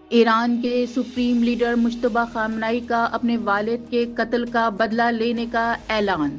ایران کے supreme leader Mujtaba خامنائی کا اپنے والد کے قتل کا بدلہ لینے کا اعلان۔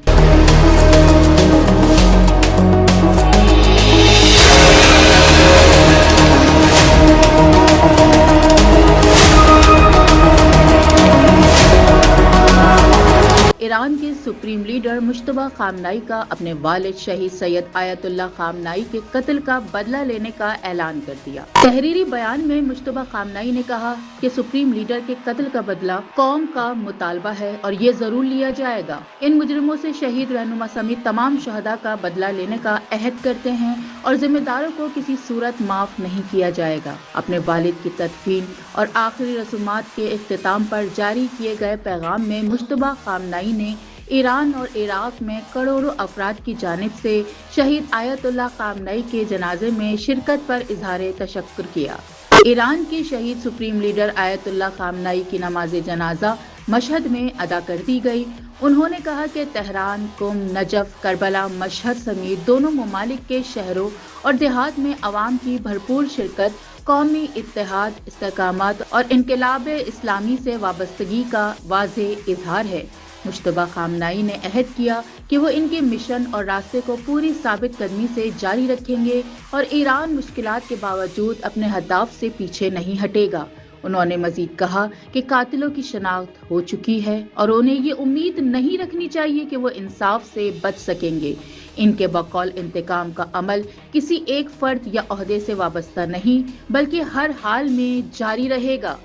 ایران کے سپریم لیڈر مجتبیٰ خامنائی کا اپنے والد شہید سید آیت اللہ خامنائی کے قتل کا بدلہ لینے کا اعلان کر دیا۔ تحریری بیان میں مجتبیٰ خامنائی نے کہا کہ سپریم لیڈر کے قتل کا بدلہ قوم کا مطالبہ ہے اور یہ ضرور لیا جائے گا۔ ان مجرموں سے شہید رہنما سمیت تمام شہداء کا بدلہ لینے کا عہد کرتے ہیں اور ذمہ داروں کو کسی صورت معاف نہیں کیا جائے گا۔ اپنے والد کی تدفین اور آخری رسومات کے اختتام پر جاری کیے گئے پیغام میں مجتبیٰ خامنائی نے ایران اور عراق میں کروڑوں افراد کی جانب سے شہید آیت اللہ خامنائی کے جنازے میں شرکت پر اظہار تشکر کیا۔ ایران کی شہید سپریم لیڈر آیت اللہ خامنائی کی نماز جنازہ مشہد میں ادا کر دی گئی۔ انہوں نے کہا کہ تہران، قم، نجف، کربلا، مشہد سمیت دونوں ممالک کے شہروں اور دیہات میں عوام کی بھرپور شرکت قومی اتحاد، استحکامات اور انقلاب اسلامی سے وابستگی کا واضح اظہار ہے۔ مجتبیٰ خامنائی نے عہد کیا کہ وہ ان کے مشن اور راستے کو پوری ثابت قدمی سے جاری رکھیں گے اور ایران مشکلات کے باوجود اپنے اہداف سے پیچھے نہیں ہٹے گا۔ انہوں نے مزید کہا کہ قاتلوں کی شناخت ہو چکی ہے اور انہیں یہ امید نہیں رکھنی چاہیے کہ وہ انصاف سے بچ سکیں گے۔ ان کے بقول انتقام کا عمل کسی ایک فرد یا عہدے سے وابستہ نہیں بلکہ ہر حال میں جاری رہے گا۔